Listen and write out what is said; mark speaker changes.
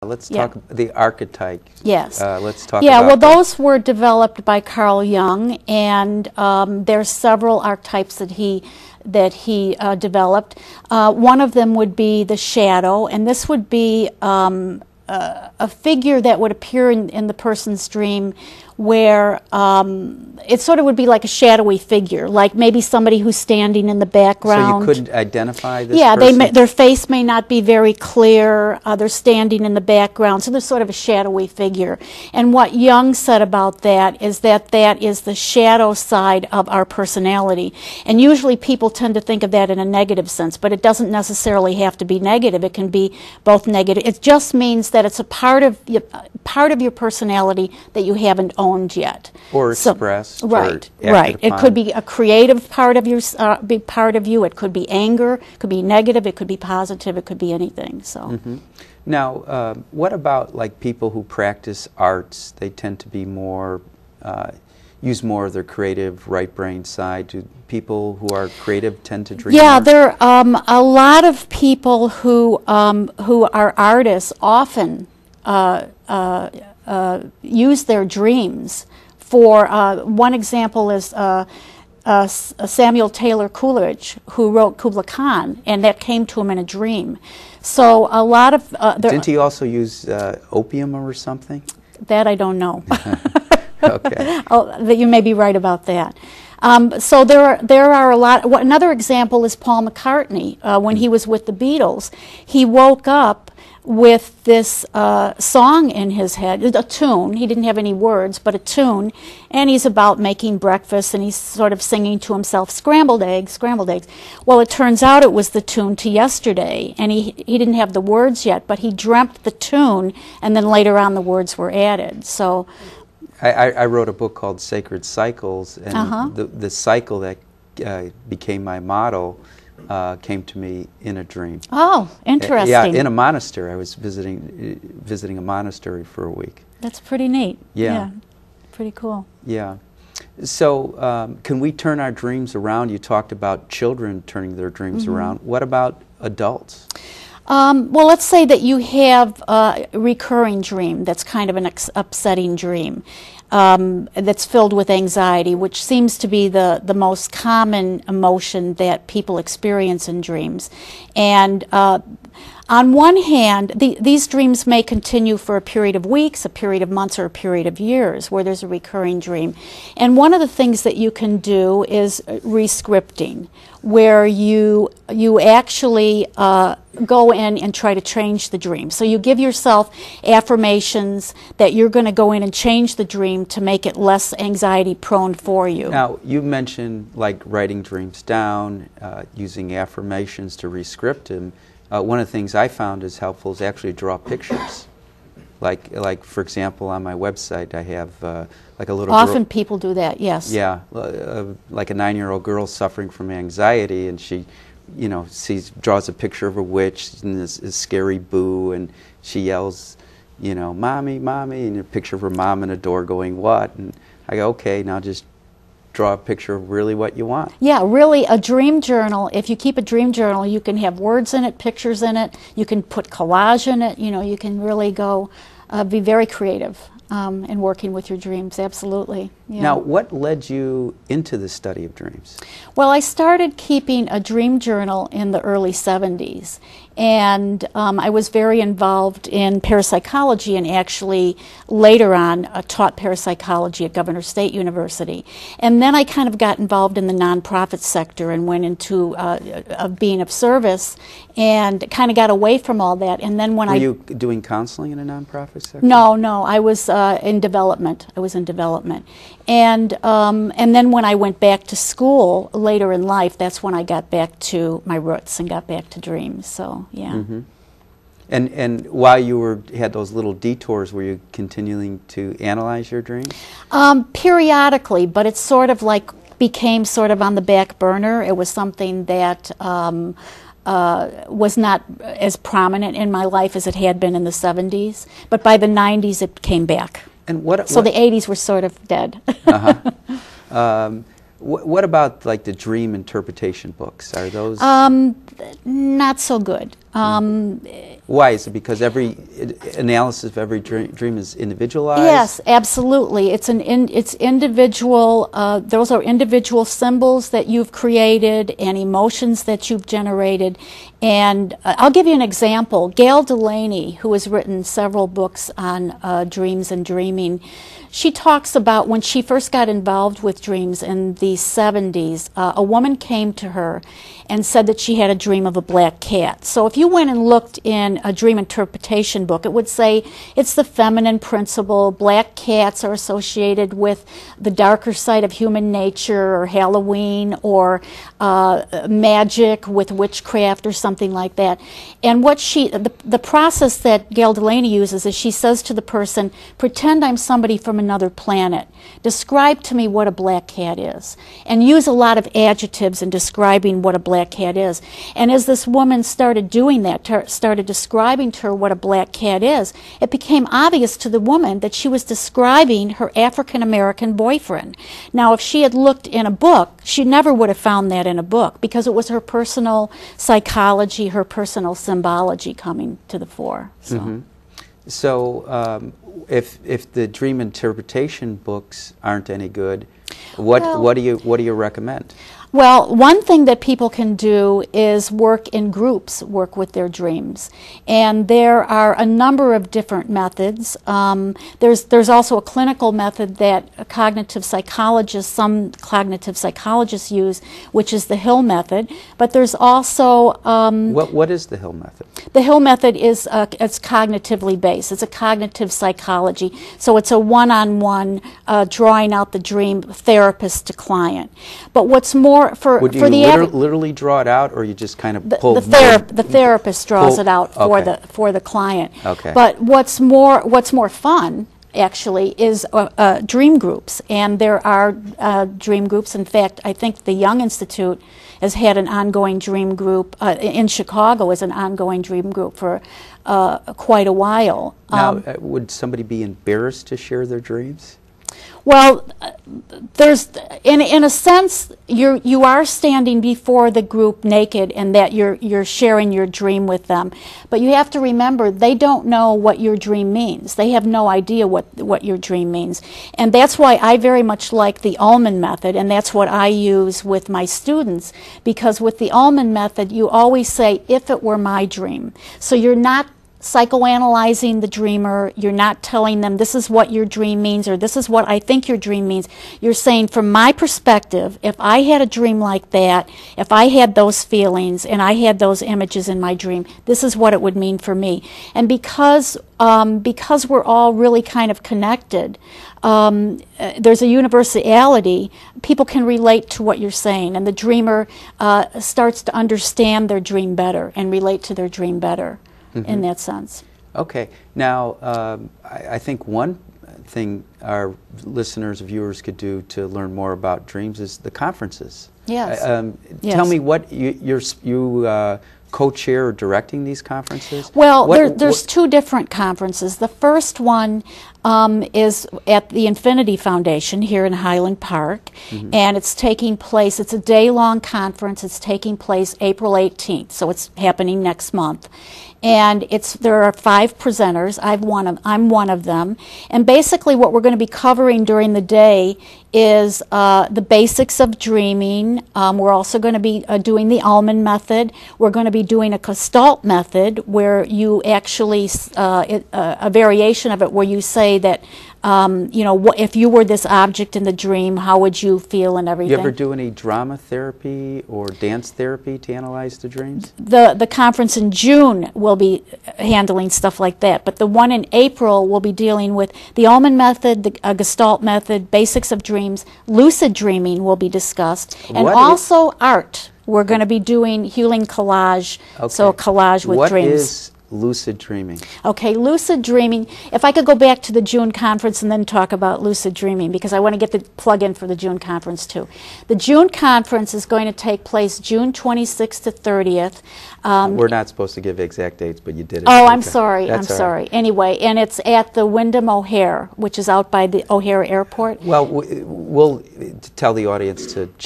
Speaker 1: Let's talk the archetypes.
Speaker 2: Yes.
Speaker 1: Let's talk
Speaker 2: yeah,
Speaker 1: about
Speaker 2: well, those were developed by Carl Jung, and there's several archetypes that he developed. One of them would be the shadow, and this would be a figure that would appear in the person's dream where it sort of would be like a shadowy figure, like maybe somebody who's standing in the background.
Speaker 1: So you couldn't identify this
Speaker 2: yeah,
Speaker 1: person?
Speaker 2: their face may not be very clear. They're standing in the background, so they're sort of a shadowy figure. And what Jung said about that is that is the shadow side of our personality. And usually people tend to think of that in a negative sense, but it doesn't necessarily have to be negative. It can be both negative. It just means that it's a part of your personality that you haven't owned yet,
Speaker 1: or expressed,
Speaker 2: right?
Speaker 1: Or
Speaker 2: right. It could be a creative part of your big part of you. It could be anger. It could be negative. It could be positive. It could be anything. So.
Speaker 1: Now, what about like people who practice arts? They tend to be more use more of their creative right brain side. Do people who are creative tend to dream?
Speaker 2: Yeah,
Speaker 1: more?
Speaker 2: there are a lot of people who are artists often use their dreams for, one example is Samuel Taylor Coleridge, who wrote Kubla Khan, and that came to him in a dream. So a lot of...
Speaker 1: Didn't he also use opium or something?
Speaker 2: That I don't know.
Speaker 1: Okay.
Speaker 2: You may be right about that. So there are a lot. Another example is Paul McCartney. When he was with the Beatles, he woke up with this song in his head, a tune. He didn't have any words, but a tune, and he's about making breakfast, and he's sort of singing to himself, scrambled eggs, scrambled eggs. Well, it turns out it was the tune to Yesterday, and he didn't have the words yet, but he dreamt the tune, and then later on the words were added. So
Speaker 1: I wrote a book called Sacred Cycles, and the cycle that became my motto came to me in a dream.
Speaker 2: Oh, interesting.
Speaker 1: Yeah, in a monastery. I was visiting a monastery for a week.
Speaker 2: That's pretty neat.
Speaker 1: Yeah.
Speaker 2: Pretty cool.
Speaker 1: Yeah. So can we turn our dreams around? You talked about children turning their dreams around. What about adults?
Speaker 2: Well, let's say that you have a recurring dream that's kind of an upsetting dream that's filled with anxiety, which seems to be the most common emotion that people experience in dreams. And on one hand, these dreams may continue for a period of weeks, a period of months, or a period of years where there's a recurring dream. And one of the things that you can do is re-scripting, where you actually go in and try to change the dream. So you give yourself affirmations that you're going to go in and change the dream to make it less anxiety prone for you.
Speaker 1: Now, you mentioned like writing dreams down, using affirmations to re-script them. One of the things I found is helpful is actually draw pictures. Like for example, on my website, I have like a little.
Speaker 2: Often people do that. Yes.
Speaker 1: Yeah, like a 9-year-old girl suffering from anxiety, and she, you know, draws a picture of a witch and this scary boo, and she yells, you know, "Mommy, mommy," and a picture of her mom in a door going, "What?" And I go, "Okay, now just draw a picture of really what you want."
Speaker 2: Yeah, really, a dream journal, if you keep a dream journal, you can have words in it, pictures in it, you can put collage in it, you know, you can really go, be very creative in working with your dreams, absolutely. Yeah.
Speaker 1: Now, what led you into the study of dreams?
Speaker 2: Well, I started keeping a dream journal in the early 70s, and I was very involved in parapsychology, and actually later on taught parapsychology at Governor State University. And then I kind of got involved in the nonprofit sector and went into being of service, and kind of got away from all that. And then when
Speaker 1: Were you doing counseling in a nonprofit sector?
Speaker 2: No, I was in development. I was in development. And then when I went back to school later in life, that's when I got back to my roots and got back to dreams. So, yeah.
Speaker 1: And while you had those little detours, were you continuing to analyze your dreams?
Speaker 2: Periodically, but it sort of like became sort of on the back burner. It was something that was not as prominent in my life as it had been in the 70s. But by the 90s, it came back.
Speaker 1: And
Speaker 2: so the 80s were sort of dead.
Speaker 1: What about like the dream interpretation books? Are those
Speaker 2: not so good?
Speaker 1: Why? Is it because every analysis of every dream is individualized?
Speaker 2: Yes, absolutely. It's individual. Those are individual symbols that you've created and emotions that you've generated. And I'll give you an example. Gail Delaney, who has written several books on dreams and dreaming, she talks about when she first got involved with dreams in the 70s, a woman came to her and said that she had a dream of a black cat. So if you went and looked in a dream interpretation book, it would say it's the feminine principle. Black cats are associated with the darker side of human nature, or Halloween, or magic with witchcraft or something like that. And what the process that Gail Delaney uses is she says to the person, pretend I'm somebody from another planet. Describe to me what a black cat is. And use a lot of adjectives in describing what a black cat is. And as this woman started doing that, started describing to her what a black cat is, it became obvious to the woman that she was describing her African American boyfriend. Now, if she had looked in a book, she never would have found that in a book, because it was her personal psychology, her personal symbology coming to the fore. So,
Speaker 1: so if the dream interpretation books aren't any good, what do you recommend?
Speaker 2: Well, one thing that people can do is work in groups, work with their dreams. And there are a number of different methods. There's also a clinical method that cognitive psychologists, some cognitive psychologists use, which is the Hill method. But there's also...
Speaker 1: What is the Hill method?
Speaker 2: The Hill method is it's cognitively based. It's a cognitive psychology. So it's a one-on-one drawing out the dream, therapist to client. But what's more
Speaker 1: Would you literally draw it out, or you just kind of pull?
Speaker 2: The therapist draws it out for the client.
Speaker 1: Okay.
Speaker 2: But what's more fun, actually, is dream groups, and there are dream groups. In fact, I think the Young Institute has had an ongoing dream group in Chicago, as an ongoing dream group for quite a while.
Speaker 1: Now, would somebody be embarrassed to share their dreams?
Speaker 2: Well, there's, in a sense, you are standing before the group naked, and that you're sharing your dream with them. But you have to remember, they don't know what your dream means. They have no idea what your dream means. And that's why I very much like the Ullman method, and that's what I use with my students, because with the Ullman method, you always say, if it were my dream. So you're not psychoanalyzing the dreamer. You're not telling them this is what your dream means, or this is what I think your dream means. You're saying, from my perspective, if I had a dream like that, if I had those feelings and I had those images in my dream, this is what it would mean for me. And because we're all really kind of connected, there's a universality. People can relate to what you're saying, and the dreamer starts to understand their dream better and relate to their dream better. In that sense. Okay. Now, I think one thing our listeners, viewers could do to learn more about dreams is the conferences. Yes. Tell me what you co-chair or directing these conferences? Well, there's two different conferences. The first one is at the Infinity Foundation here in Highland Park, and it's taking place, it's a day-long conference. It's taking place April 18th, so it's happening next month. And there are 5 presenters. I'm one of them. And basically what we're going to be covering during the day is the basics of dreaming. We're also going to be doing the Ullman method. We're going to be doing a Gestalt method, where you actually, a variation of it, where you say that, you know, if you were this object in the dream, how would you feel and everything. You ever do any drama therapy or dance therapy to analyze the dreams? The conference in June will be handling stuff like that, but the one in April will be dealing with the Ullman method, the Gestalt method, basics of dreams. Lucid dreaming will be discussed, and also art. We're going to be doing healing collage, so collage with dreams. What is lucid dreaming? Okay, lucid dreaming, if I could go back to the June conference and then talk about lucid dreaming, because I want to get the plug in for the June conference too. The June conference is going to take place June 26th to 30th. We're not supposed to give exact dates, but you did it. Oh, I'm sorry. I'm sorry. Anyway, and it's at the Wyndham O'Hare, which is out by the O'Hare Airport. Well, we'll tell the audience to check